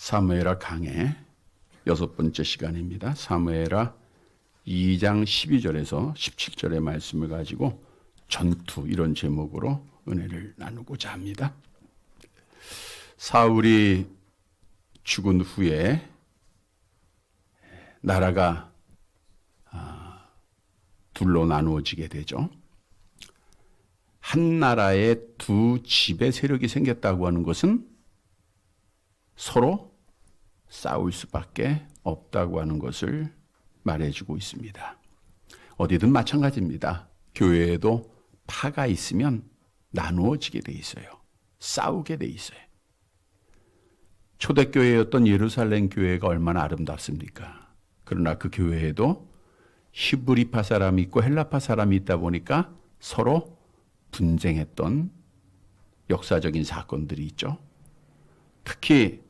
사무엘하 강해 6번째 시간입니다. 사무엘하 2장 12절에서 17절의 말씀을 가지고 전투 이런 제목으로 은혜를 나누고자 합니다. 사울이 죽은 후에 나라가 둘로 나누어지게 되죠. 한 나라에 두 지배 세력이 생겼다고 하는 것은 서로 싸울 수밖에 없다고 하는 것을 말해주고 있습니다. 어디든 마찬가지입니다. 교회에도 파가 있으면 나누어지게 돼 있어요. 싸우게 돼 있어요. 초대교회였던 예루살렘 교회가 얼마나 아름답습니까? 그러나 그 교회에도 히브리파 사람이 있고 헬라파 사람이 있다 보니까 서로 분쟁했던 역사적인 사건들이 있죠. 특히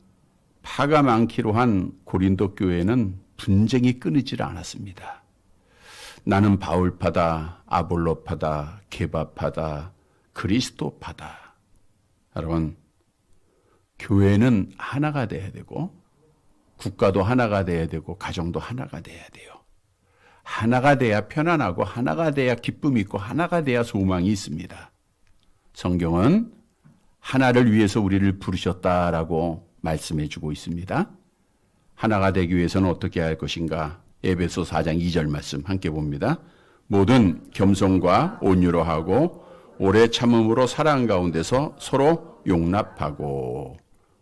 파가 많기로 한 고린도 교회는 분쟁이 끊이질 않았습니다. 나는 바울파다, 아볼로파다, 게바파다, 그리스도파다. 여러분, 교회는 하나가 돼야 되고 국가도 하나가 돼야 되고 가정도 하나가 돼야 돼요. 하나가 돼야 편안하고 하나가 돼야 기쁨이 있고 하나가 돼야 소망이 있습니다. 성경은 하나를 위해서 우리를 부르셨다라고 말씀해 주고 있습니다. 하나가 되기 위해서는 어떻게 할 것인가? 에베소 4장 2절 말씀 함께 봅니다. 모든 겸손과 온유로 하고 오래 참음으로 사랑 가운데서 서로 용납하고.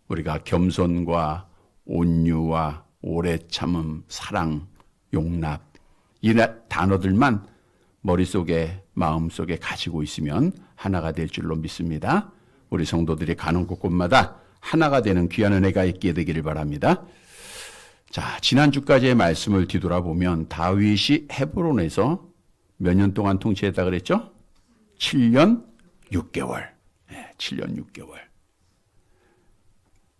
우리가 겸손과 온유와 오래 참음, 사랑, 용납 이 단어들만 머릿속에 마음속에 가지고 있으면 하나가 될 줄로 믿습니다. 우리 성도들이 가는 곳곳마다 하나가 되는 귀한 은혜가 있게 되기를 바랍니다. 자, 지난주까지의 말씀을 뒤돌아보면 다윗이 헤브론에서 몇 년 동안 통치했다 그랬죠? 7년 6개월. 네, 7년 6개월.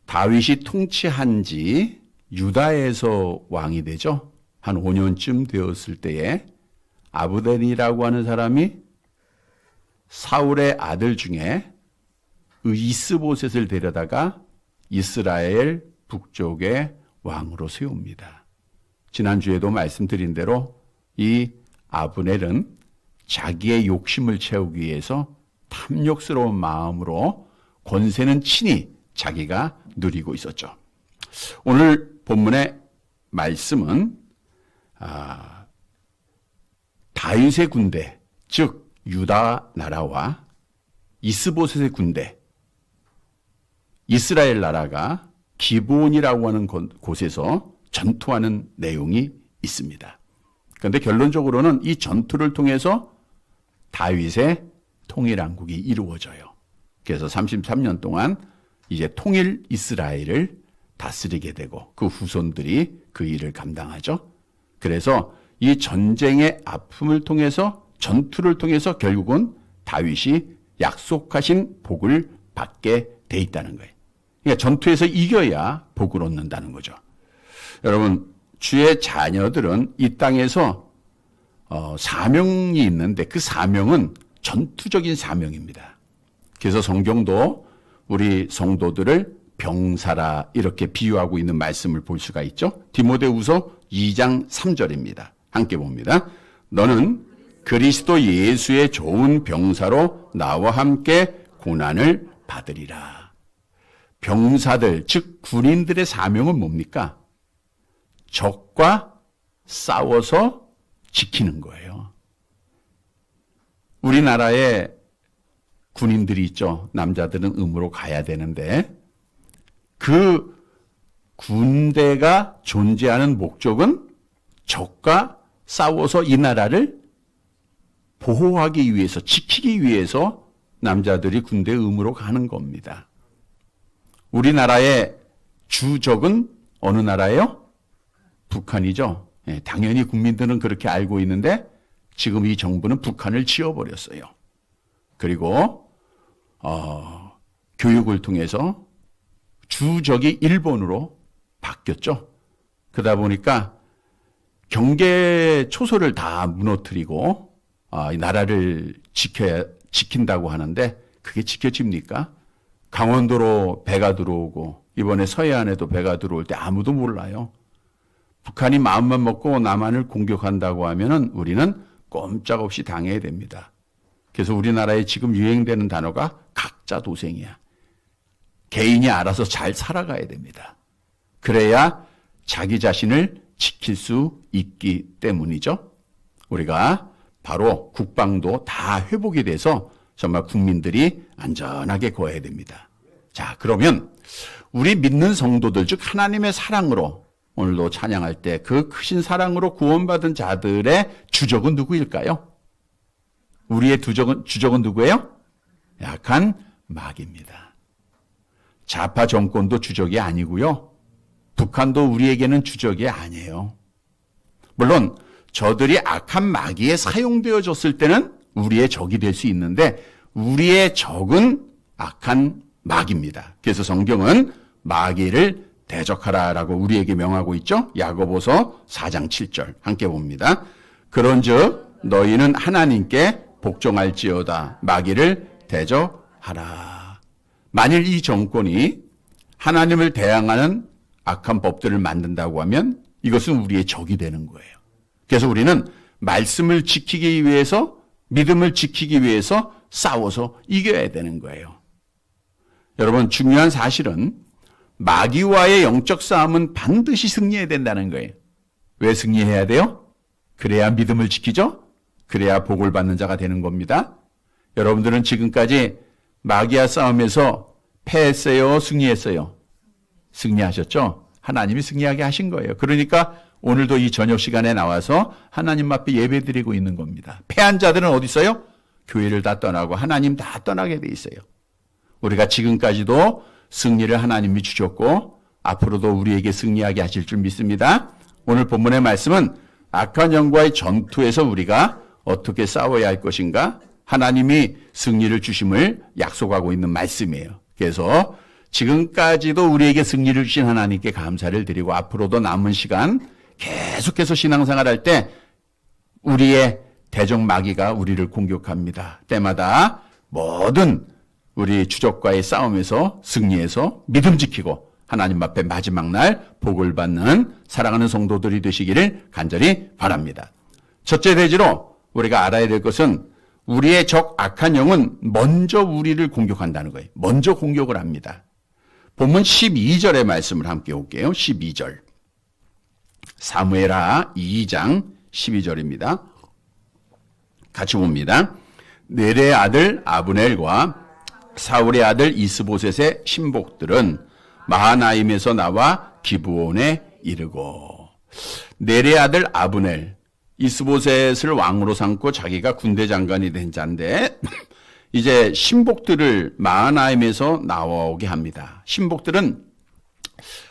다윗이 통치한 지 유다에서 왕이 되죠. 한 5년쯤 되었을 때에 아브넬이라고 하는 사람이 사울의 아들 중에 이스보셋을 데려다가 이스라엘 북쪽의 왕으로 세웁니다. 지난주에도 말씀드린 대로 이 아브넬은 자기의 욕심을 채우기 위해서 탐욕스러운 마음으로 권세는 친히 자기가 누리고 있었죠. 오늘 본문의 말씀은 다윗의 군대, 즉 유다 나라와 이스보셋의 군대, 이스라엘 나라가 기브온이라고 하는 곳에서 전투하는 내용이 있습니다. 그런데 결론적으로는 이 전투를 통해서 다윗의 통일왕국이 이루어져요. 그래서 33년 동안 이제 통일 이스라엘을 다스리게 되고 그 후손들이 그 일을 감당하죠. 그래서 이 전쟁의 아픔을 통해서 전투를 통해서 결국은 다윗이 약속하신 복을 받게 돼 있다는 거예요. 그러니까 전투에서 이겨야 복을 얻는다는 거죠. 여러분, 주의 자녀들은 이 땅에서 사명이 있는데 그 사명은 전투적인 사명입니다. 그래서 성경도 우리 성도들을 병사라 이렇게 비유하고 있는 말씀을 볼 수가 있죠. 디모데후서 2장 3절입니다. 함께 봅니다. 너는 그리스도 예수의 좋은 병사로 나와 함께 고난을 받으리라. 병사들, 즉 군인들의 사명은 뭡니까? 적과 싸워서 지키는 거예요. 우리나라에 군인들이 있죠. 남자들은 의무로 가야 되는데 그 군대가 존재하는 목적은 적과 싸워서 이 나라를 보호하기 위해서, 지키기 위해서 남자들이 군대 의무로 가는 겁니다. 우리나라의 주적은 어느 나라예요? 북한이죠. 예, 당연히 국민들은 그렇게 알고 있는데 지금 이 정부는 북한을 지워버렸어요. 그리고 교육을 통해서 주적이 일본으로 바뀌었죠. 그러다 보니까 경계 초소를 다 무너뜨리고 이 나라를 지킨다고 하는데 그게 지켜집니까? 강원도로 배가 들어오고 이번에 서해안에도 배가 들어올 때 아무도 몰라요. 북한이 마음만 먹고 남한을 공격한다고 하면은 우리는 꼼짝없이 당해야 됩니다. 그래서 우리나라에 지금 유행되는 단어가 각자 도생이야. 개인이 알아서 잘 살아가야 됩니다. 그래야 자기 자신을 지킬 수 있기 때문이죠. 우리가 바로 국방도 다 회복이 돼서 정말 국민들이 안전하게 거해야 됩니다. 자, 그러면 우리 믿는 성도들, 즉 하나님의 사랑으로 오늘도 찬양할 때 그 크신 사랑으로 구원받은 자들의 주적은 누구일까요? 우리의 주적은 누구예요? 약한 마귀입니다. 좌파 정권도 주적이 아니고요. 북한도 우리에게는 주적이 아니에요. 물론 저들이 악한 마귀에 사용되어졌을 때는 우리의 적이 될 수 있는데 우리의 적은 악한 마귀입니다. 그래서 성경은 마귀를 대적하라라고 우리에게 명하고 있죠. 야고보서 4장 7절 함께 봅니다. 그런즉 너희는 하나님께 복종할지어다 마귀를 대적하라. 만일 이 정권이 하나님을 대항하는 악한 법들을 만든다고 하면 이것은 우리의 적이 되는 거예요. 그래서 우리는 말씀을 지키기 위해서, 믿음을 지키기 위해서 싸워서 이겨야 되는 거예요. 여러분, 중요한 사실은 마귀와의 영적 싸움은 반드시 승리해야 된다는 거예요. 왜 승리해야 돼요? 그래야 믿음을 지키죠? 그래야 복을 받는 자가 되는 겁니다. 여러분들은 지금까지 마귀와 싸움에서 패했어요? 승리했어요? 승리하셨죠? 하나님이 승리하게 하신 거예요. 그러니까 오늘도 이 저녁 시간에 나와서 하나님 앞에 예배 드리고 있는 겁니다. 패한 자들은 어디 있어요? 교회를 다 떠나고 하나님 다 떠나게 돼 있어요. 우리가 지금까지도 승리를 하나님이 주셨고 앞으로도 우리에게 승리하게 하실 줄 믿습니다. 오늘 본문의 말씀은 악한 영과의 전투에서 우리가 어떻게 싸워야 할 것인가? 하나님이 승리를 주심을 약속하고 있는 말씀이에요. 그래서 지금까지도 우리에게 승리를 주신 하나님께 감사를 드리고 앞으로도 남은 시간 계속해서 신앙생활 할 때 우리의 대적 마귀가 우리를 공격합니다. 때마다 모든 우리 주적과의 싸움에서 승리해서 믿음 지키고 하나님 앞에 마지막 날 복을 받는 사랑하는 성도들이 되시기를 간절히 바랍니다. 첫째 대지로 우리가 알아야 될 것은 우리의 적 악한 영은 먼저 우리를 공격한다는 거예요. 먼저 공격을 합니다. 본문 12절의 말씀을 함께 볼게요. 12절. 사무엘하 2장 12절입니다. 같이 봅니다. 넬의 아들 아브넬과 사울의 아들 이스보셋의 신복들은 마하나임에서 나와 기브온에 이르고 넬의 아들 아브넬 이스보셋을 왕으로 삼고 자기가 군대 장관이 된 자인데 이제 신복들을 마하나임에서 나오게 합니다. 신복들은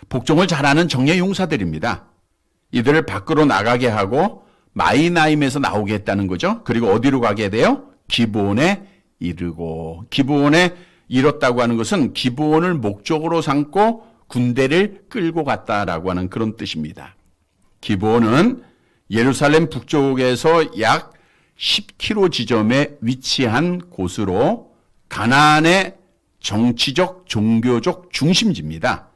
복종을 잘하는 정예 용사들입니다. 이들을 밖으로 나가게 하고 마이나임에서 나오게 했다는 거죠. 그리고 어디로 가게 돼요? 기브온에 이르고 기브온에 이뤘다고 하는 것은 기브온을 목적으로 삼고 군대를 끌고 갔다라고 하는 그런 뜻입니다. 기브온은 예루살렘 북쪽에서 약 10km 지점에 위치한 곳으로 가나안의 정치적 종교적 중심지입니다.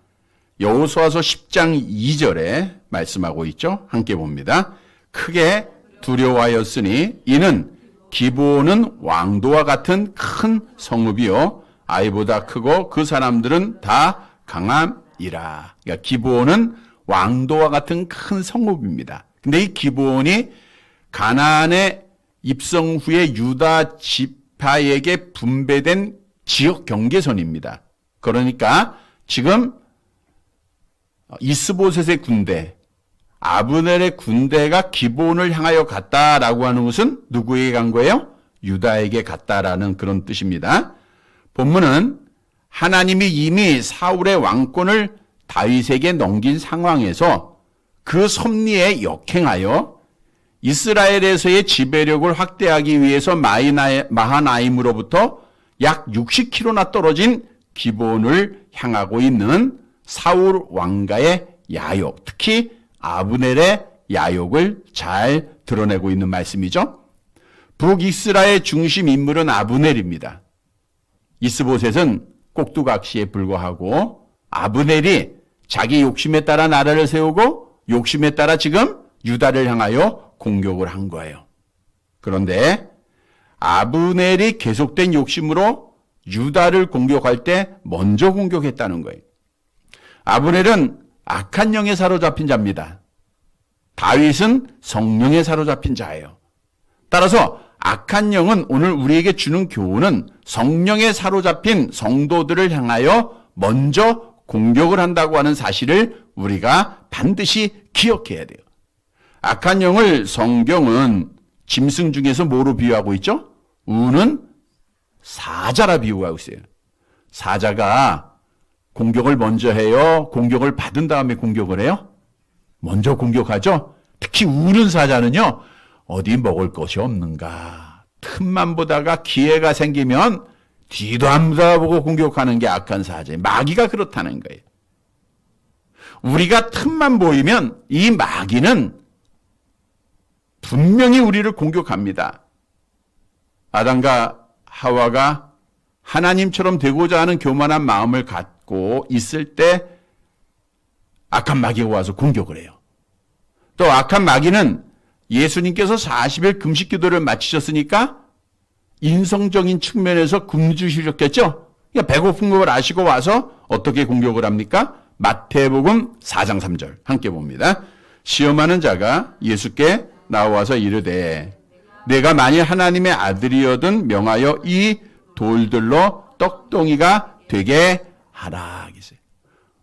여호수아서 10장 2절에 말씀하고 있죠. 함께 봅니다. 크게 두려워하였으니 이는 기브온은 왕도와 같은 큰 성읍이요 아이보다 크고 그 사람들은 다 강함이라. 그러니까 기브온은 왕도와 같은 큰 성읍입니다. 근데 이 기브온이 가나안에 입성 후에 유다 지파에게 분배된 지역 경계선입니다. 그러니까 지금 이스보셋의 군대, 아브넬의 군대가 기브온을 향하여 갔다라고 하는 것은 누구에게 간 거예요? 유다에게 갔다라는 그런 뜻입니다. 본문은 하나님이 이미 사울의 왕권을 다윗에게 넘긴 상황에서 그 섭리에 역행하여 이스라엘에서의 지배력을 확대하기 위해서 마하나임으로부터 약 60km나 떨어진 기브온을 향하고 있는 사울 왕가의 야욕, 특히 아브넬의 야욕을 잘 드러내고 있는 말씀이죠. 북이스라엘 중심 인물은 아브넬입니다. 이스보셋은 꼭두각시에 불과하고 아브넬이 자기 욕심에 따라 나라를 세우고 욕심에 따라 지금 유다를 향하여 공격을 한 거예요. 그런데 아브넬이 계속된 욕심으로 유다를 공격할 때 먼저 공격했다는 거예요. 아브넬은 악한 영에 사로잡힌 자입니다. 다윗은 성령에 사로잡힌 자예요. 따라서 악한 영은 오늘 우리에게 주는 교훈은 성령에 사로잡힌 성도들을 향하여 먼저 공격을 한다고 하는 사실을 우리가 반드시 기억해야 돼요. 악한 영을 성경은 짐승 중에서 뭐로 비유하고 있죠? 우는 사자라 비유하고 있어요. 사자가 공격을 먼저 해요? 공격을 받은 다음에 공격을 해요? 먼저 공격하죠? 특히 우는 사자는요, 어디 먹을 것이 없는가. 틈만 보다가 기회가 생기면 뒤도 안 돌아보고 공격하는 게 악한 사자예요. 마귀가 그렇다는 거예요. 우리가 틈만 보이면 이 마귀는 분명히 우리를 공격합니다. 아담과 하와가 하나님처럼 되고자 하는 교만한 마음을 갖고 있을 때 악한 마귀가 와서 공격을 해요. 또 악한 마귀는 예수님께서 40일 금식 기도를 마치셨으니까 인성적인 측면에서 굶주시셨겠죠? 그러니까 배고픈 걸 아시고 와서 어떻게 공격을 합니까? 마태복음 4장 3절 함께 봅니다. 시험하는 자가 예수께 나와서 이르되 내가 만일 하나님의 아들이어든 명하여 이 돌들로 떡덩이가 되게 하라.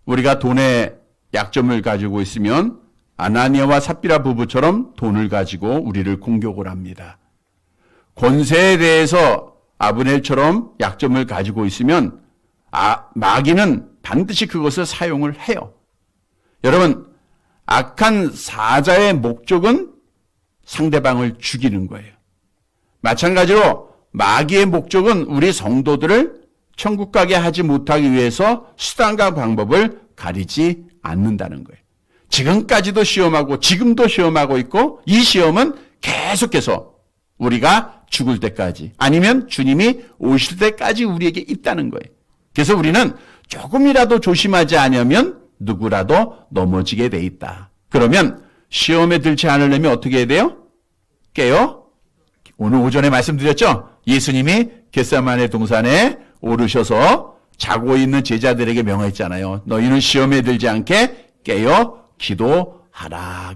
우리가 돈에 약점을 가지고 있으면 아나니아와 삽비라 부부처럼 돈을 가지고 우리를 공격을 합니다. 권세에 대해서 아브넬처럼 약점을 가지고 있으면 마귀는 반드시 그것을 사용을 해요. 여러분, 악한 사자의 목적은 상대방을 죽이는 거예요. 마찬가지로 마귀의 목적은 우리 성도들을 천국 가게 하지 못하기 위해서 수단과 방법을 가리지 않는다는 거예요. 지금까지도 시험하고 지금도 시험하고 있고 이 시험은 계속해서 우리가 죽을 때까지 아니면 주님이 오실 때까지 우리에게 있다는 거예요. 그래서 우리는 조금이라도 조심하지 않으면 누구라도 넘어지게 돼 있다. 그러면 시험에 들지 않으려면 어떻게 해야 돼요? 깨요? 오늘 오전에 말씀드렸죠? 예수님이 겟세마네 동산에 오르셔서 자고 있는 제자들에게 명했잖아요. 너희는 시험에 들지 않게 깨어 기도하라.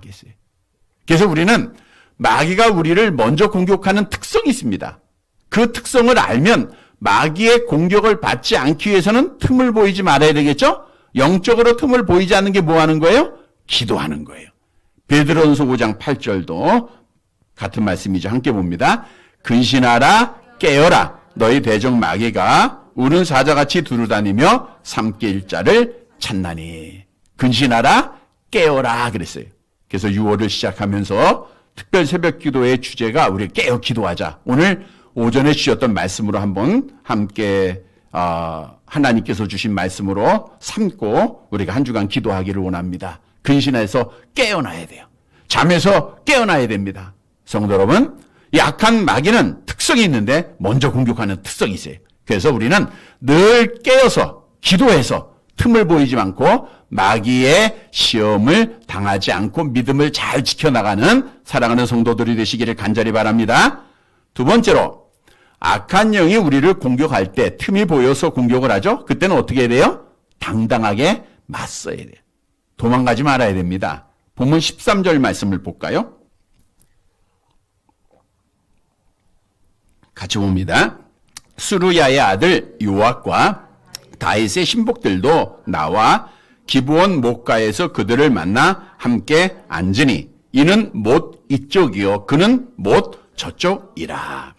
그래서 우리는 마귀가 우리를 먼저 공격하는 특성이 있습니다. 그 특성을 알면 마귀의 공격을 받지 않기 위해서는 틈을 보이지 말아야 되겠죠? 영적으로 틈을 보이지 않는 게 뭐 하는 거예요? 기도하는 거예요. 베드로전서 5장 8절도 같은 말씀이죠. 함께 봅니다. 근신하라 깨어라 너희 대적 마귀가 우는 사자같이 두루다니며 삼킬 자를 찾나니. 근신하라 깨어라 그랬어요. 그래서 6월을 시작하면서 특별 새벽 기도의 주제가 우리 깨어 기도하자. 오늘 오전에 주셨던 말씀으로 한번 함께 하나님께서 주신 말씀으로 삼고 우리가 한 주간 기도하기를 원합니다. 근신해서 깨어나야 돼요. 잠에서 깨어나야 됩니다. 성도 여러분, 이 악한 마귀는 특성이 있는데 먼저 공격하는 특성이 있어요. 그래서 우리는 늘 깨어서 기도해서 틈을 보이지 않고 마귀의 시험을 당하지 않고 믿음을 잘 지켜나가는 사랑하는 성도들이 되시기를 간절히 바랍니다. 두 번째로 악한 영이 우리를 공격할 때 틈이 보여서 공격을 하죠. 그때는 어떻게 해야 돼요? 당당하게 맞서야 돼요. 도망가지 말아야 됩니다. 본문 13절 말씀을 볼까요? 같이 봅니다. 수루야의 아들 요압과 다윗의 신복들도 나와 기브온 목가에서 그들을 만나 함께 앉으니 이는 못 이쪽이요 그는 못 저쪽이라.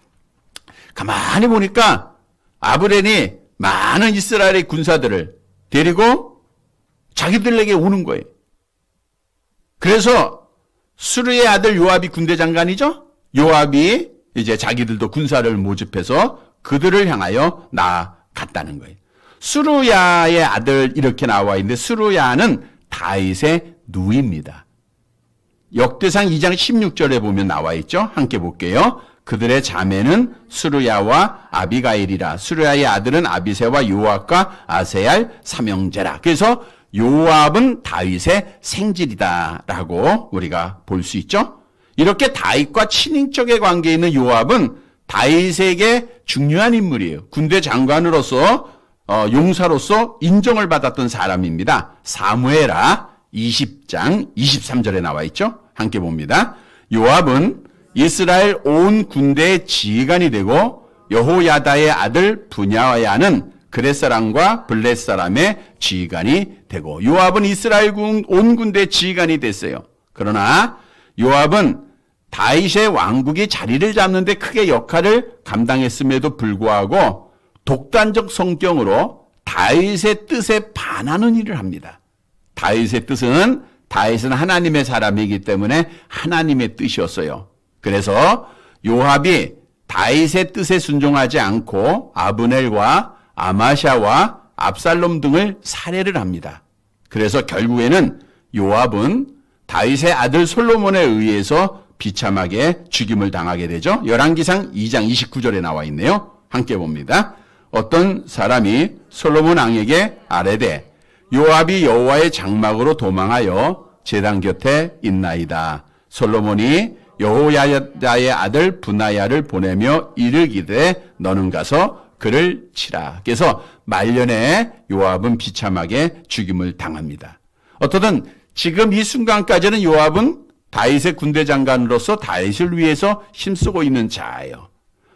가만히 보니까 아브넬이 많은 이스라엘의 군사들을 데리고 자기들에게 오는 거예요. 그래서 수루의 아들 요압이 군대 장관이죠. 요압이 이제 자기들도 군사를 모집해서 그들을 향하여 나아갔다는 거예요. 수루야의 아들 이렇게 나와 있는데 수루야는 다윗의 누이입니다. 역대상 2장 16절에 보면 나와 있죠. 함께 볼게요. 그들의 자매는 수르야와 아비가일이라. 수르야의 아들은 아비새와 요압과 아세알 삼형제라. 그래서 요압은 다윗의 생질이다라고 우리가 볼 수 있죠. 이렇게 다윗과 친인척의 관계에 있는 요압은 다윗에게 중요한 인물이에요. 군대 장관으로서 용사로서 인정을 받았던 사람입니다. 사무엘하 20장 23절에 나와 있죠. 함께 봅니다. 요압은 이스라엘 온 군대의 지휘관이 되고 여호야다의 아들 분야야는 그렛 사람과 블렛 사람의 지휘관이 되고, 요압은 이스라엘 온 군대의 지휘관이 됐어요. 그러나 요압은 다윗의 왕국이 자리를 잡는 데 크게 역할을 감당했음에도 불구하고 독단적 성격으로 다윗의 뜻에 반하는 일을 합니다. 다윗의 뜻은, 다윗은 하나님의 사람이기 때문에 하나님의 뜻이었어요. 그래서 요압이 다윗의 뜻에 순종하지 않고 아브넬과 아마샤와 압살롬 등을 살해를 합니다. 그래서 결국에는 요압은 다윗의 아들 솔로몬에 의해서 비참하게 죽임을 당하게 되죠. 열왕기상 2장 29절에 나와 있네요. 함께 봅니다. 어떤 사람이 솔로몬 왕에게 아뢰되 요압이 여호와의 장막으로 도망하여 제단 곁에 있나이다. 솔로몬이 여호야다의 아들 분하야를 보내며 이르기되 너는 가서 그를 치라. 그래서 말년에 요압은 비참하게 죽임을 당합니다. 어떻든 지금 이 순간까지는 요압은 다윗의 군대 장관으로서 다윗을 위해서 힘쓰고 있는 자예요.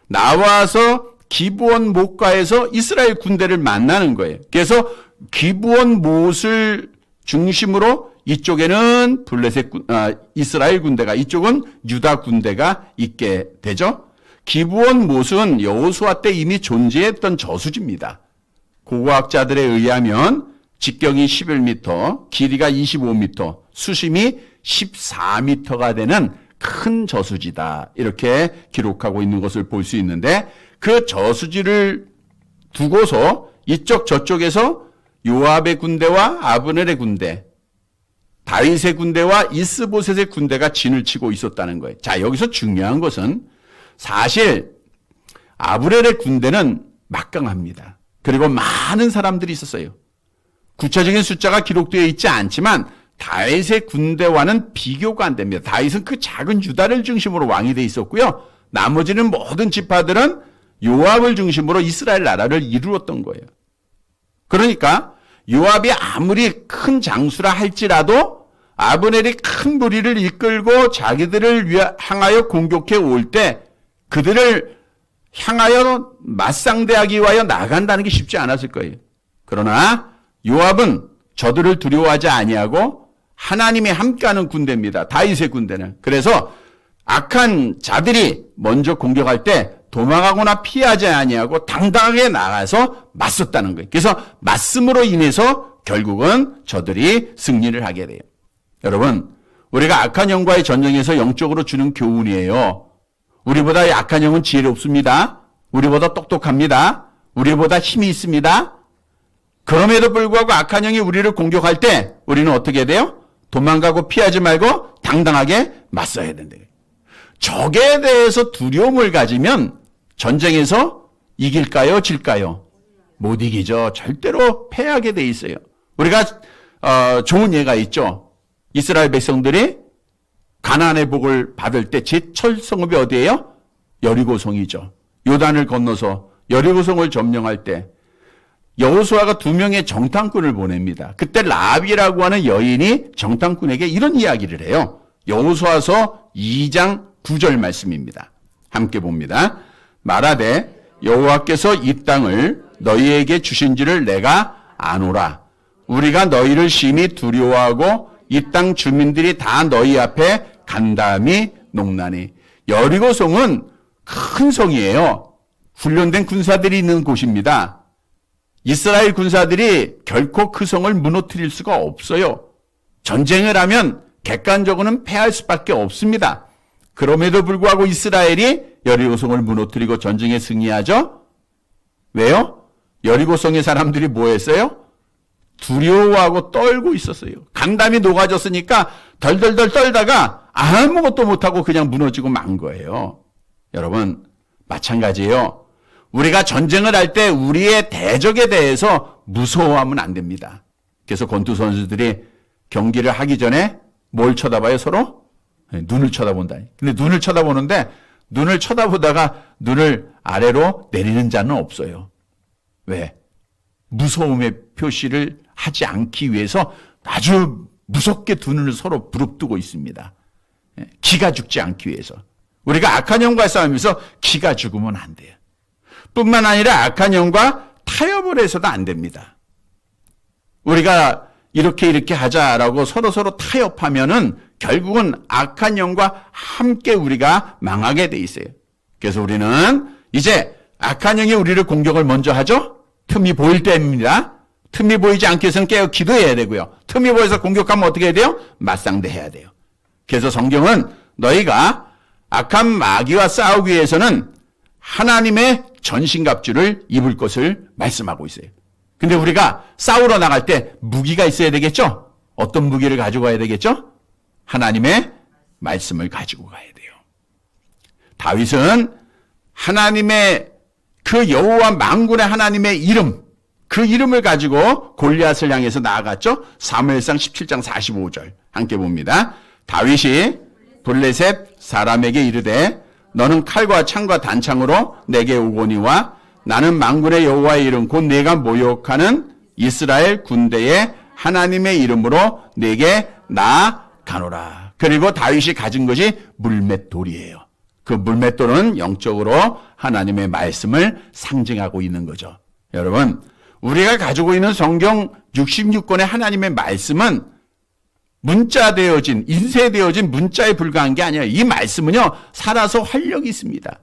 나와서 기브온 못가에서 이스라엘 군대를 만나는 거예요. 그래서 기브온 못을 중심으로 이쪽에는 이스라엘 군대가, 이쪽은 유다 군대가 있게 되죠. 기브온 못은 여호수아 때 이미 존재했던 저수지입니다. 고고학자들에 의하면 직경이 11m, 길이가 25m, 수심이 14m가 되는 큰 저수지다. 이렇게 기록하고 있는 것을 볼 수 있는데, 그 저수지를 두고서 이쪽 저쪽에서 요압의 군대와 아브넬의 군대, 다윗의 군대와 이스보셋의 군대가 진을 치고 있었다는 거예요. 자, 여기서 중요한 것은 사실 아브넬의 군대는 막강합니다. 그리고 많은 사람들이 있었어요. 구체적인 숫자가 기록되어 있지 않지만 다윗의 군대와는 비교가 안 됩니다. 다윗은 그 작은 유다를 중심으로 왕이 돼 있었고요. 나머지는 모든 지파들은 요압을 중심으로 이스라엘 나라를 이루었던 거예요. 그러니까 요압이 아무리 큰 장수라 할지라도 아브넬이 큰 무리를 이끌고 자기들을 향하여 공격해 올 때 그들을 향하여 맞상대하기 위하여 나간다는 게 쉽지 않았을 거예요. 그러나 요압은 저들을 두려워하지 아니하고 하나님이 함께하는 군대입니다. 다윗의 군대는. 그래서 악한 자들이 먼저 공격할 때 도망하거나 피하지 아니하고 당당하게 나가서 맞섰다는 거예요. 그래서 맞음으로 인해서 결국은 저들이 승리를 하게 돼요. 여러분, 우리가 악한 영과의 전쟁에서 영적으로 주는 교훈이에요. 우리보다 약한 영은 지혜롭습니다. 우리보다 똑똑합니다. 우리보다 힘이 있습니다. 그럼에도 불구하고 악한 영이 우리를 공격할 때 우리는 어떻게 돼요? 도망가고 피하지 말고 당당하게 맞서야 된다. 적에 대해서 두려움을 가지면 전쟁에서 이길까요? 질까요? 못 이기죠. 절대로 패하게 돼 있어요. 우리가 좋은 예가 있죠. 이스라엘 백성들이 가나안의 복을 받을 때 제철 성읍이 어디예요? 여리고성이죠. 요단을 건너서 여리고성을 점령할 때 여호수아가 2명의 정탐꾼을 보냅니다. 그때 라합이라고 하는 여인이 정탐꾼에게 이런 이야기를 해요. 여호수아서 2장 9절 말씀입니다. 함께 봅니다. 말하되 여호와께서 이 땅을 너희에게 주신지를 내가 아노라. 우리가 너희를 심히 두려워하고 이 땅 주민들이 다 너희 앞에 간담이 농나니. 여리고성은 큰 성이에요. 훈련된 군사들이 있는 곳입니다. 이스라엘 군사들이 결코 그 성을 무너뜨릴 수가 없어요. 전쟁을 하면 객관적으로는 패할 수밖에 없습니다. 그럼에도 불구하고 이스라엘이 여리고성을 무너뜨리고 전쟁에 승리하죠? 왜요? 여리고성의 사람들이 뭐 했어요? 두려워하고 떨고 있었어요. 간담이 녹아졌으니까 덜덜덜 떨다가 아무것도 못하고 그냥 무너지고 만 거예요. 여러분, 마찬가지예요. 우리가 전쟁을 할 때 우리의 대적에 대해서 무서워하면 안 됩니다. 그래서 권투 선수들이 경기를 하기 전에 뭘 쳐다봐요, 서로? 눈을 쳐다본다. 근데 눈을 쳐다보는데 눈을 쳐다보다가 눈을 아래로 내리는 자는 없어요. 왜? 무서움의 표시를 하지 않기 위해서 아주 무섭게 두 눈을 서로 부릅뜨고 있습니다. 기가 죽지 않기 위해서. 우리가 악한 영과 싸우면서 기가 죽으면 안 돼요. 뿐만 아니라 악한 영과 타협을 해서도 안 됩니다. 우리가 이렇게 하자라고 서로 타협하면은 결국은 악한 영과 함께 우리가 망하게 돼 있어요. 그래서 우리는 이제 악한 영이 우리를 공격을 먼저 하죠. 틈이 보일 때입니다. 틈이 보이지 않기 위해서는 깨어 기도해야 되고요. 틈이 보여서 공격하면 어떻게 해야 돼요? 맞상대해야 돼요. 그래서 성경은 너희가 악한 마귀와 싸우기 위해서는 하나님의 전신갑주를 입을 것을 말씀하고 있어요. 근데 우리가 싸우러 나갈 때 무기가 있어야 되겠죠? 어떤 무기를 가지고 가야 되겠죠? 하나님의 말씀을 가지고 가야 돼요. 다윗은 하나님의 그 여호와 만군의 하나님의 이름, 그 이름을 가지고 골리앗을 향해서 나아갔죠. 사무엘상 17장 45절 함께 봅니다. 다윗이 블레셋 사람에게 이르되 너는 칼과 창과 단창으로 내게 오거니와 나는 만군의 여호와의 이름 곧 내가 모욕하는 이스라엘 군대의 하나님의 이름으로 내게 나아가노라. 그리고 다윗이 가진 것이 물맷돌이에요. 그 물맷돌은 영적으로 하나님의 말씀을 상징하고 있는 거죠. 여러분, 우리가 가지고 있는 성경 66권의 하나님의 말씀은 문자되어진, 인쇄되어진 문자에 불과한 게 아니에요. 이 말씀은요, 살아서 활력이 있습니다.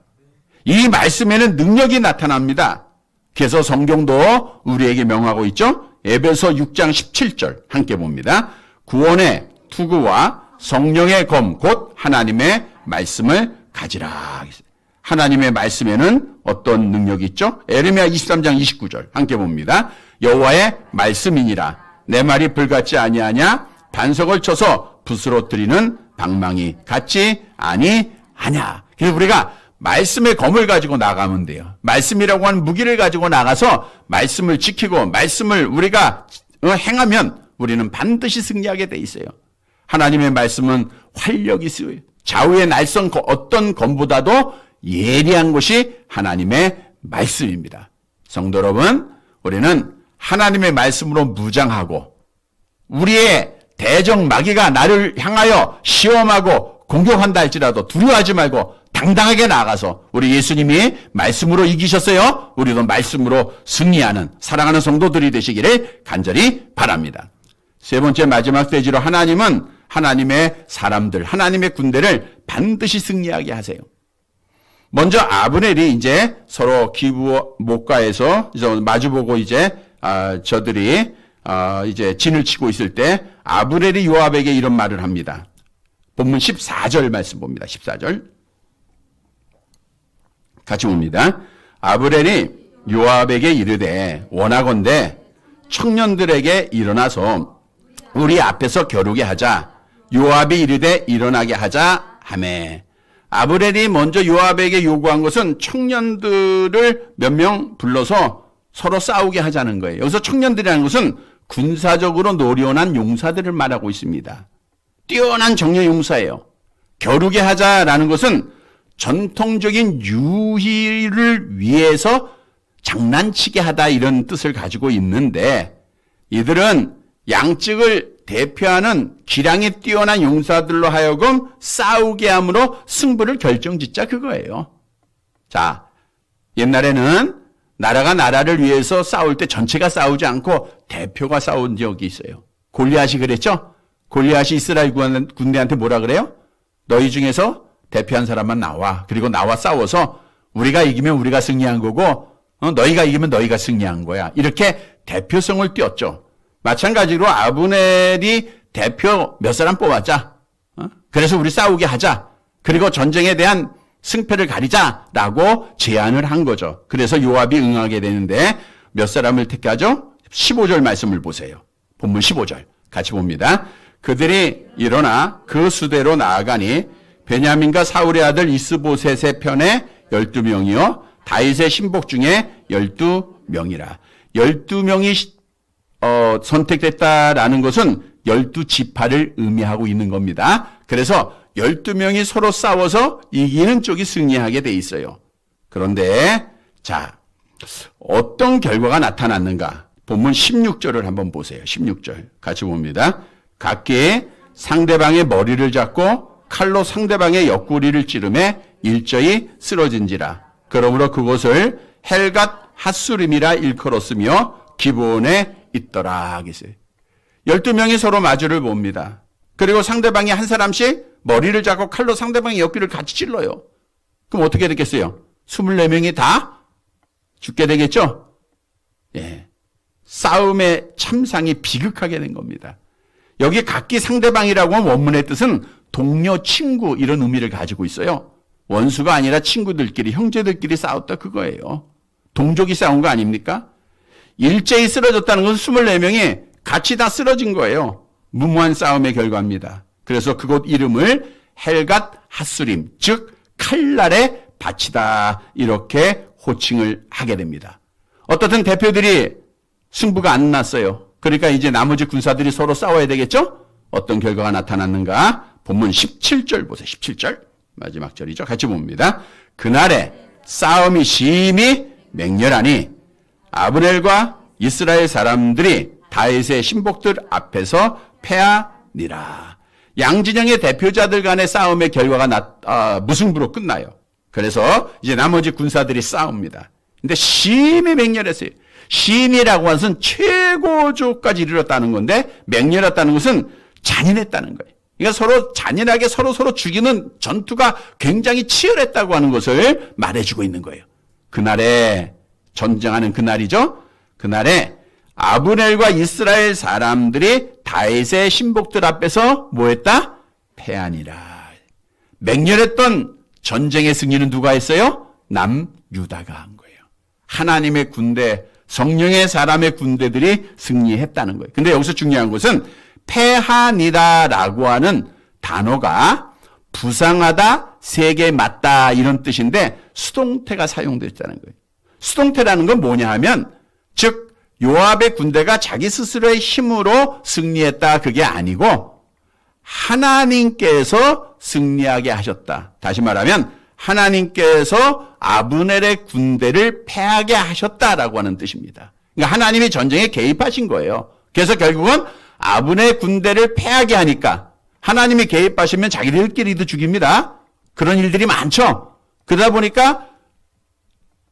이 말씀에는 능력이 나타납니다. 그래서 성경도 우리에게 명하고 있죠. 에베소 6장 17절 함께 봅니다. 구원의 투구와 성령의 검, 곧 하나님의 말씀을 가지라. 하나님의 말씀에는 어떤 능력이 있죠? 에레미야 23장 29절 함께 봅니다. 여호와의 말씀이니라. 내 말이 불같지 아니하냐? 반석을 쳐서 부스러뜨리는 방망이 같지 아니하냐. 그래서 우리가 말씀의 검을 가지고 나가면 돼요. 말씀이라고 하는 무기를 가지고 나가서 말씀을 지키고 말씀을 우리가 행하면 우리는 반드시 승리하게 돼 있어요. 하나님의 말씀은 활력이 있어요. 좌우의 날선 어떤 검보다도 예리한 것이 하나님의 말씀입니다. 성도 여러분, 우리는 하나님의 말씀으로 무장하고 우리의 대적 마귀가 나를 향하여 시험하고 공격한다 할지라도 두려워하지 말고 당당하게 나아가서 우리 예수님이 말씀으로 이기셨어요. 우리도 말씀으로 승리하는 사랑하는 성도들이 되시기를 간절히 바랍니다. 세 번째 마지막 스테이지로 하나님은 하나님의 사람들, 하나님의 군대를 반드시 승리하게 하세요. 먼저 아브넬이 이제 서로 기브목가에서 마주보고 저들이 이제 진을 치고 있을 때 아브넬이 요압에게 이런 말을 합니다. 본문 14절 말씀 봅니다. 14절. 같이 봅니다. 아브넬이 요압에게 이르되 원하건대 청년들에게 일어나서 우리 앞에서 겨루게 하자. 요압이 이르되 일어나게 하자 하매. 아브넬이 먼저 요압에게 요구한 것은 청년들을 몇 명 불러서 서로 싸우게 하자는 거예요. 여기서 청년들이라는 것은 군사적으로 노련한 용사들을 말하고 있습니다. 뛰어난 정예 용사예요. 겨루게 하자라는 것은 전통적인 유희를 위해서 장난치게 하다 이런 뜻을 가지고 있는데 이들은 양측을 대표하는 기량이 뛰어난 용사들로 하여금 싸우게 함으로 승부를 결정짓자 그거예요. 자, 옛날에는 나라가 나라를 위해서 싸울 때 전체가 싸우지 않고 대표가 싸운 적이 있어요. 골리앗이 그랬죠? 골리앗이 이스라엘 군대한테 뭐라 그래요? 너희 중에서 대표한 사람만 나와. 그리고 나와 싸워서 우리가 이기면 우리가 승리한 거고 너희가 이기면 너희가 승리한 거야. 이렇게 대표성을 띄웠죠. 마찬가지로 아브넬이 대표 몇 사람 뽑았자. 그래서 우리 싸우게 하자. 그리고 전쟁에 대한 승패를 가리자라고 제안을 한 거죠. 그래서 요압이 응하게 되는데 몇 사람을 택하죠? 15절 말씀을 보세요. 본문 15절 같이 봅니다. 그들이 일어나 그 수대로 나아가니 베냐민과 사울의 아들 이스보셋의 편에 12명이요. 다윗의 신복 중에 12명이라. 12명이 선택됐다라는 것은 12지파를 의미하고 있는 겁니다. 그래서 12명이 서로 싸워서 이기는 쪽이 승리하게 돼 있어요. 그런데 자, 어떤 결과가 나타났는가? 본문 16절을 한번 보세요. 16절 같이 봅니다. 각기 상대방의 머리를 잡고 칼로 상대방의 옆구리를 찌르매 일저히 쓰러진지라. 그러므로 그곳을 헬갓 핫수림이라 일컬었으며 기브온에 있더라. 12명이 서로 마주를 봅니다. 그리고 상대방이 한 사람씩 머리를 잡고 칼로 상대방의 옆구리를 같이 찔러요. 그럼 어떻게 되겠어요? 24명이 다 죽게 되겠죠? 예. 싸움의 참상이 비극하게 된 겁니다. 여기 각기 상대방이라고 하면 원문의 뜻은 동료, 친구 이런 의미를 가지고 있어요. 원수가 아니라 친구들끼리, 형제들끼리 싸웠다 그거예요. 동족이 싸운 거 아닙니까? 일제히 쓰러졌다는 것은 24명이 같이 다 쓰러진 거예요. 무모한 싸움의 결과입니다. 그래서 그곳 이름을 헬갓 핫수림, 즉 칼날의 밭이다 이렇게 호칭을 하게 됩니다. 어떻든 대표들이 승부가 안 났어요. 그러니까 이제 나머지 군사들이 서로 싸워야 되겠죠? 어떤 결과가 나타났는가? 본문 17절 보세요. 17절 마지막 절이죠. 같이 봅니다. 그날에 싸움이 심히 맹렬하니 아브넬과 이스라엘 사람들이 다윗의 신복들 앞에서 패하니라. 양진영의 대표자들 간의 싸움의 결과가 무승부로 끝나요. 그래서 이제 나머지 군사들이 싸웁니다. 근데 심히 맹렬했어요. 심이라고 하는 것은 최고조까지 이르렀다는 건데 맹렬했다는 것은 잔인했다는 거예요. 그러니까 서로 잔인하게 서로 죽이는 전투가 굉장히 치열했다고 하는 것을 말해주고 있는 거예요. 그날에 전쟁하는 그날이죠. 그날에 아브넬과 이스라엘 사람들이 다윗의 신복들 앞에서 뭐했다? 패하니라. 맹렬했던 전쟁의 승리는 누가 했어요? 남유다가 한 거예요. 하나님의 군대, 성령의 사람의 군대들이 승리했다는 거예요. 근데 여기서 중요한 것은 패하니다라고 하는 단어가 부상하다, 세게 맞다 이런 뜻인데 수동태가 사용됐다는 거예요. 수동태라는 건 뭐냐 하면 즉 요압의 군대가 자기 스스로의 힘으로 승리했다 그게 아니고 하나님께서 승리하게 하셨다. 다시 말하면 하나님께서 아브넬의 군대를 패하게 하셨다라고 하는 뜻입니다. 그러니까 하나님이 전쟁에 개입하신 거예요. 그래서 결국은 아브넬 군대를 패하게 하니까 하나님이 개입하시면 자기들끼리도 죽입니다. 그런 일들이 많죠. 그러다 보니까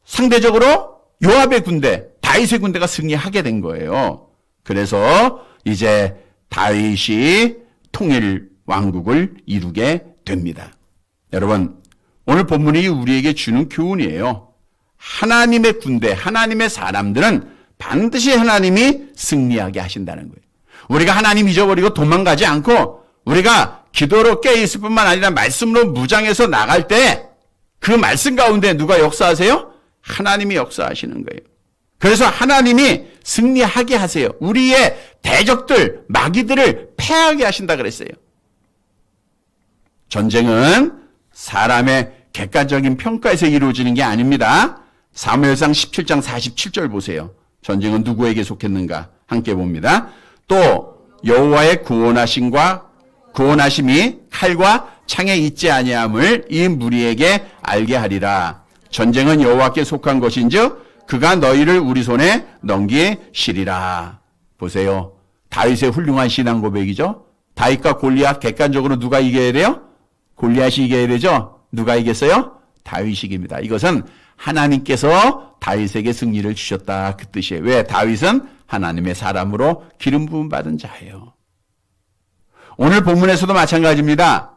상대적으로 요압의 군대, 다윗의 군대가 승리하게 된 거예요. 그래서 이제 다윗이 통일 왕국을 이루게 됩니다. 여러분, 오늘 본문이 우리에게 주는 교훈이에요. 하나님의 군대, 하나님의 사람들은 반드시 하나님이 승리하게 하신다는 거예요. 우리가 하나님 잊어버리고 도망가지 않고 우리가 기도로 깨어있을 뿐만 아니라 말씀으로 무장해서 나갈 때 그 말씀 가운데 누가 역사하세요? 하나님이 역사하시는 거예요. 그래서 하나님이 승리하게 하세요. 우리의 대적들, 마귀들을 패하게 하신다 그랬어요. 전쟁은 사람의 객관적인 평가에서 이루어지는 게 아닙니다. 사무엘상 17장 47절 보세요. 전쟁은 누구에게 속했는가? 함께 봅니다. 또 여호와의 구원하심이 칼과 창에 있지 아니함을 이 무리에게 알게 하리라. 전쟁은 여호와께 속한 것인즉 그가 너희를 우리 손에 넘기시리라. 보세요. 다윗의 훌륭한 신앙 고백이죠. 다윗과 골리앗 객관적으로 누가 이겨야 돼요? 골리앗이 이겨야 되죠. 누가 이겼어요? 다윗이 이깁니다. 이것은 하나님께서 다윗에게 승리를 주셨다 그 뜻이에요. 왜? 다윗은 하나님의 사람으로 기름 부음 받은 자예요. 오늘 본문에서도 마찬가지입니다.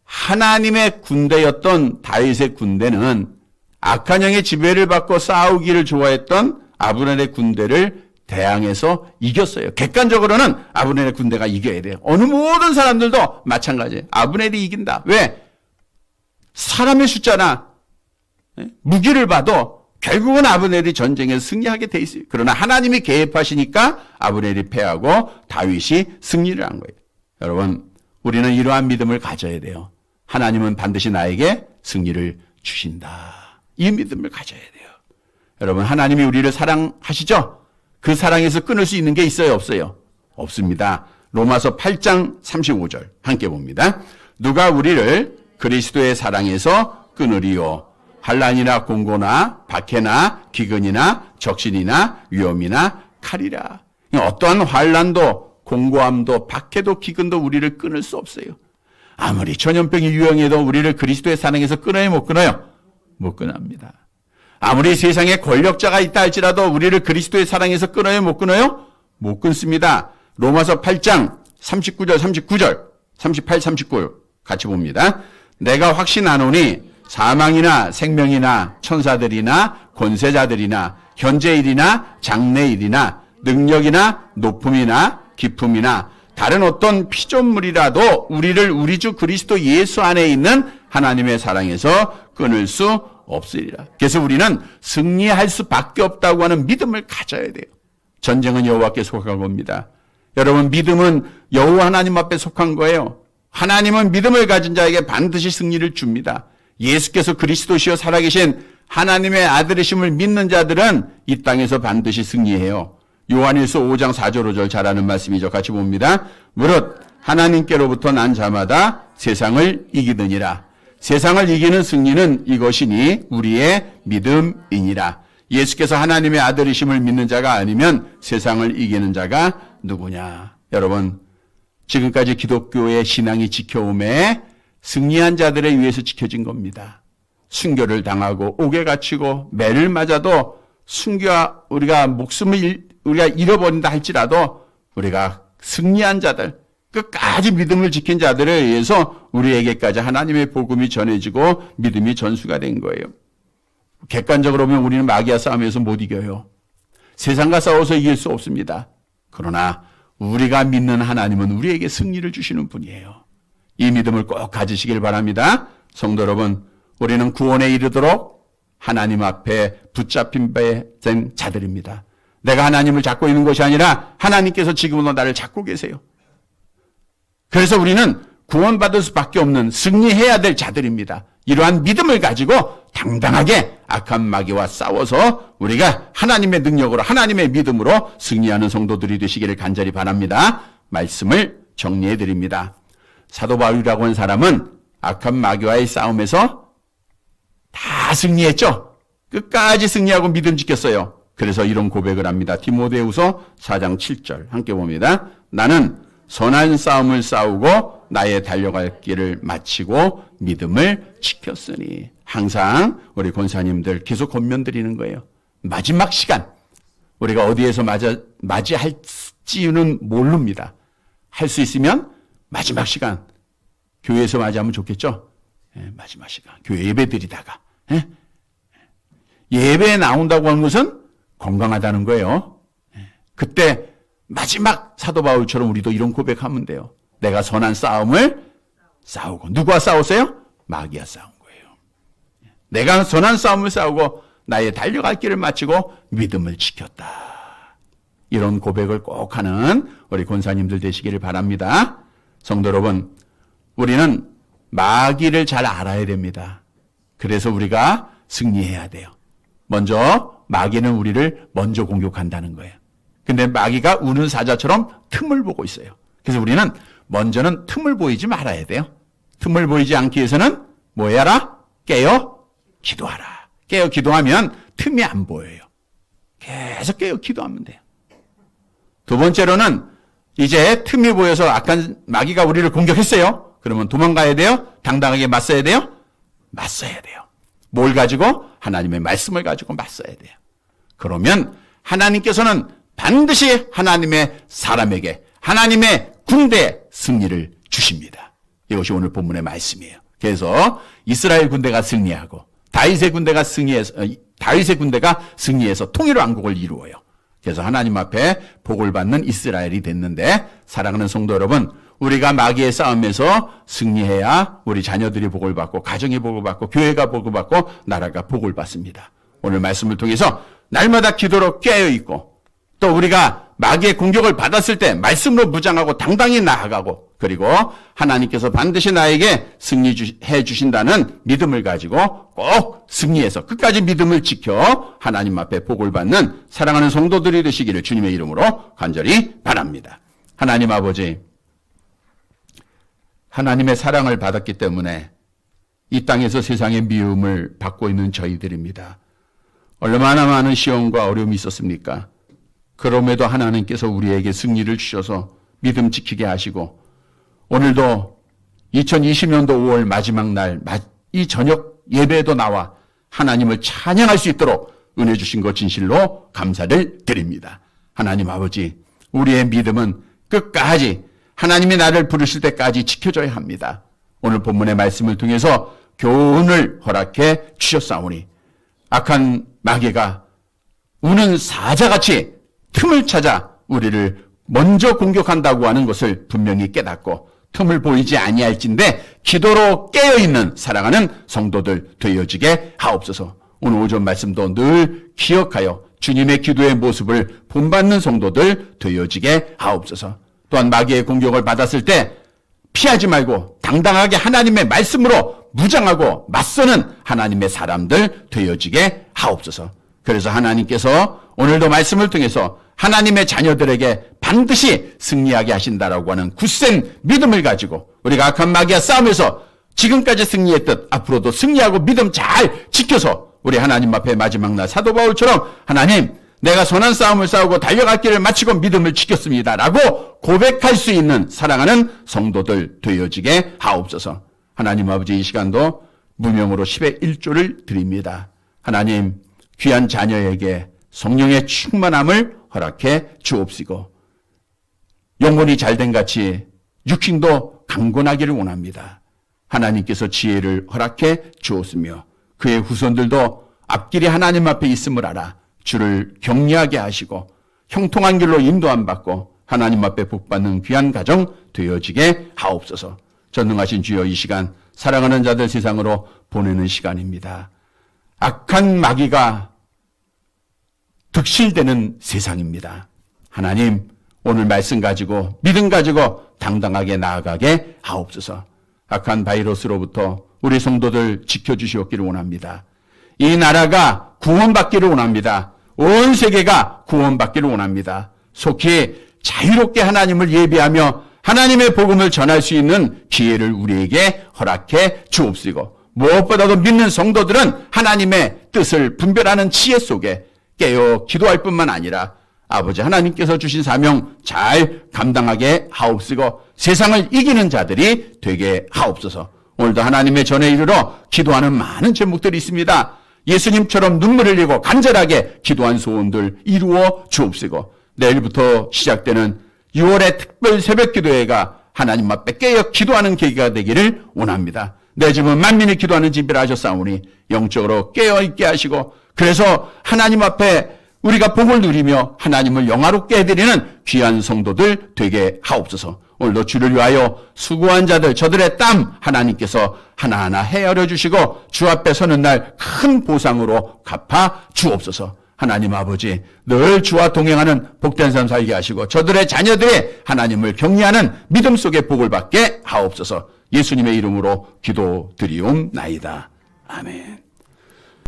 하나님의 군대였던 다윗의 군대는 악한 영의 지배를 받고 싸우기를 좋아했던 아브넬의 군대를 대항해서 이겼어요. 객관적으로는 아브넬의 군대가 이겨야 돼요. 어느 모든 사람들도 마찬가지예요. 아브넬이 이긴다. 왜? 사람의 숫자나 무기를 봐도 결국은 아브넬이 전쟁에서 승리하게 돼 있어요. 그러나 하나님이 개입하시니까 아브넬이 패하고 다윗이 승리를 한 거예요. 여러분, 우리는 이러한 믿음을 가져야 돼요. 하나님은 반드시 나에게 승리를 주신다. 이 믿음을 가져야 돼요. 여러분, 하나님이 우리를 사랑하시죠? 그 사랑에서 끊을 수 있는 게 있어요, 없어요? 없습니다. 로마서 8장 35절 함께 봅니다. 누가 우리를 그리스도의 사랑에서 끊으리요? 환난이나 공고나 박해나 기근이나 적신이나 위험이나 칼이라. 어떠한 환난도 공고함도 박해도 기근도 우리를 끊을 수 없어요. 아무리 전염병이 유행해도 우리를 그리스도의 사랑에서 끊어요, 못 끊어요? 못 끊습니다. 아무리 세상에 권력자가 있다 할지라도 우리를 그리스도의 사랑에서 끊어요, 못 끊어요? 못 끊습니다. 로마서 8장 39절, 38, 39 같이 봅니다. 내가 확신하노니 사망이나 생명이나 천사들이나 권세자들이나 현재일이나 장래일이나 능력이나 높음이나 깊음이나 다른 어떤 피조물이라도 우리를 우리 주 그리스도 예수 안에 있는 하나님의 사랑에서 끊을 수 없으리라. 그래서 우리는 승리할 수밖에 없다고 하는 믿음을 가져야 돼요. 전쟁은 여호와께 속한 겁니다. 여러분, 믿음은 여호와 하나님 앞에 속한 거예요. 하나님은 믿음을 가진 자에게 반드시 승리를 줍니다. 예수께서 그리스도시여 살아계신 하나님의 아들이심을 믿는 자들은 이 땅에서 반드시 승리해요. 요한일서 5장 4절 5절 잘 아는 말씀이죠. 같이 봅니다. 무릇 하나님께로부터 난 자마다 세상을 이기느니라. 세상을 이기는 승리는 이것이니 우리의 믿음이니라. 예수께서 하나님의 아들이심을 믿는 자가 아니면 세상을 이기는 자가 누구냐. 여러분, 지금까지 기독교의 신앙이 지켜오매 승리한 자들에 의해서 지켜진 겁니다. 순교를 당하고 옥에 갇히고 매를 맞아도 순교와 우리가 목숨을 우리가 잃어버린다 할지라도 우리가 승리한 자들, 끝까지 믿음을 지킨 자들에 의해서 우리에게까지 하나님의 복음이 전해지고 믿음이 전수가 된 거예요. 객관적으로 보면 우리는 마귀와 싸움에서 못 이겨요. 세상과 싸워서 이길 수 없습니다. 그러나 우리가 믿는 하나님은 우리에게 승리를 주시는 분이에요. 이 믿음을 꼭 가지시길 바랍니다. 성도 여러분, 우리는 구원에 이르도록 하나님 앞에 붙잡힌 바 된 자들입니다. 내가 하나님을 잡고 있는 것이 아니라 하나님께서 지금도 나를 잡고 계세요. 그래서 우리는 구원받을 수밖에 없는 승리해야 될 자들입니다. 이러한 믿음을 가지고 당당하게 악한 마귀와 싸워서 우리가 하나님의 능력으로 하나님의 믿음으로 승리하는 성도들이 되시기를 간절히 바랍니다. 말씀을 정리해 드립니다. 사도 바울이라고 하는 사람은 악한 마귀와의 싸움에서 다 승리했죠. 끝까지 승리하고 믿음 지켰어요. 그래서 이런 고백을 합니다. 디모데후서 4장 7절 함께 봅니다. 나는 선한 싸움을 싸우고 나의 달려갈 길을 마치고 믿음을 지켰으니. 항상 우리 권사님들 계속 권면드리는 거예요. 마지막 시간 우리가 어디에서 맞이할지는 모릅니다. 할 수 있으면 마지막 시간 교회에서 맞이하면 좋겠죠. 마지막 시간 교회 예배 드리다가 예배에 나온다고 하는 것은 건강하다는 거예요. 그때 마지막 사도 바울처럼 우리도 이런 고백하면 돼요. 내가 선한 싸움을 싸우고. 누구와 싸웠어요? 마귀와 싸운 거예요. 내가 선한 싸움을 싸우고 나의 달려갈 길을 마치고 믿음을 지켰다. 이런 고백을 꼭 하는 우리 권사님들 되시기를 바랍니다. 성도 여러분, 우리는 마귀를 잘 알아야 됩니다. 그래서 우리가 승리해야 돼요. 먼저 마귀는 우리를 먼저 공격한다는 거예요. 근데 마귀가 우는 사자처럼 틈을 보고 있어요. 그래서 우리는 먼저는 틈을 보이지 말아야 돼요. 틈을 보이지 않기 위해서는 뭐 해라? 깨어 기도하라. 깨어 기도하면 틈이 안 보여요. 계속 깨어 기도하면 돼요. 두 번째로는 이제 틈이 보여서 악한 마귀가 우리를 공격했어요. 그러면 도망가야 돼요? 당당하게 맞서야 돼요? 맞서야 돼요. 뭘 가지고? 하나님의 말씀을 가지고 맞서야 돼요. 그러면 하나님께서는 반드시 하나님의 사람에게 하나님의 군대에 승리를 주십니다. 이것이 오늘 본문의 말씀이에요. 그래서 이스라엘 군대가 승리하고 다윗의 군대가 승리해서 통일 왕국을 이루어요. 그래서 하나님 앞에 복을 받는 이스라엘이 됐는데, 사랑하는 성도 여러분, 우리가 마귀의 싸움에서 승리해야 우리 자녀들이 복을 받고 가정이 복을 받고 교회가 복을 받고 나라가 복을 받습니다. 오늘 말씀을 통해서 날마다 기도로 깨어 있고 또 우리가 마귀의 공격을 받았을 때 말씀으로 무장하고 당당히 나아가고, 그리고 하나님께서 반드시 나에게 승리해 주신다는 믿음을 가지고 꼭 승리해서 끝까지 믿음을 지켜 하나님 앞에 복을 받는 사랑하는 성도들이 되시기를 주님의 이름으로 간절히 바랍니다. 하나님 아버지, 하나님의 사랑을 받았기 때문에 이 땅에서 세상의 미움을 받고 있는 저희들입니다. 얼마나 많은 시험과 어려움이 있었습니까? 그럼에도 하나님께서 우리에게 승리를 주셔서 믿음 지키게 하시고, 오늘도 2020년도 5월 마지막 날 이 저녁 예배에도 나와 하나님을 찬양할 수 있도록 은혜 주신 것 진실로 감사를 드립니다. 하나님 아버지, 우리의 믿음은 끝까지 하나님이 나를 부르실 때까지 지켜줘야 합니다. 오늘 본문의 말씀을 통해서 교훈을 허락해 주셨사오니 악한 마귀가 우는 사자같이 틈을 찾아 우리를 먼저 공격한다고 하는 것을 분명히 깨닫고 틈을 보이지 아니할진대 기도로 깨어있는 사랑하는 성도들 되어지게 하옵소서. 오늘 오전 말씀도 늘 기억하여 주님의 기도의 모습을 본받는 성도들 되어지게 하옵소서. 또한 마귀의 공격을 받았을 때 피하지 말고 당당하게 하나님의 말씀으로 무장하고 맞서는 하나님의 사람들 되어지게 하옵소서. 그래서 하나님께서 오늘도 말씀을 통해서 하나님의 자녀들에게 반드시 승리하게 하신다라고 하는 굳센 믿음을 가지고 우리가 악한 마귀와 싸움에서 지금까지 승리했듯 앞으로도 승리하고 믿음 잘 지켜서 우리 하나님 앞에 마지막 날 사도 바울처럼 하나님, 내가 선한 싸움을 싸우고 달려갈 길을 마치고 믿음을 지켰습니다 라고 고백할 수 있는 사랑하는 성도들 되어지게 하옵소서. 하나님 아버지, 이 시간도 무명으로 10의 1조를 드립니다. 하나님, 귀한 자녀에게 성령의 충만함을 허락해 주옵시고 영혼이 잘된 같이 육신도 강건하기를 원합니다. 하나님께서 지혜를 허락해 주었으며 그의 후손들도 앞길이 하나님 앞에 있음을 알아 주를 경외하게 하시고 형통한 길로 인도함 받고 하나님 앞에 복받는 귀한 가정 되어지게 하옵소서. 전능하신 주여, 이 시간 사랑하는 자들 세상으로 보내는 시간입니다. 악한 마귀가 득실되는 세상입니다. 하나님, 오늘 말씀 가지고 믿음 가지고 당당하게 나아가게 하옵소서. 악한 바이러스로부터 우리 성도들 지켜주시옵기를 원합니다. 이 나라가 구원받기를 원합니다. 온 세계가 구원받기를 원합니다. 속히 자유롭게 하나님을 예배하며 하나님의 복음을 전할 수 있는 기회를 우리에게 허락해 주옵시고 무엇보다도 믿는 성도들은 하나님의 뜻을 분별하는 지혜 속에 깨어 기도할 뿐만 아니라 아버지 하나님께서 주신 사명 잘 감당하게 하옵시고 세상을 이기는 자들이 되게 하옵소서. 오늘도 하나님의 전에 이르러 기도하는 많은 제목들이 있습니다. 예수님처럼 눈물 흘리고 간절하게 기도한 소원들 이루어 주옵시고 내일부터 시작되는 6월의 특별 새벽 기도회가 하나님 앞에 깨어 기도하는 계기가 되기를 원합니다. 내 집은 만민이 기도하는 집이라 하셨사오니 영적으로 깨어있게 하시고 그래서 하나님 앞에 우리가 복을 누리며 하나님을 영화롭게 해드리는 귀한 성도들 되게 하옵소서. 오늘도 주를 위하여 수고한 자들 저들의 땀 하나님께서 하나하나 헤아려 주시고 주 앞에 서는 날 큰 보상으로 갚아 주옵소서. 하나님 아버지, 늘 주와 동행하는 복된 삶 살게 하시고 저들의 자녀들의 하나님을 경외하는 믿음 속에 복을 받게 하옵소서. 예수님의 이름으로 기도드리옵나이다. 아멘.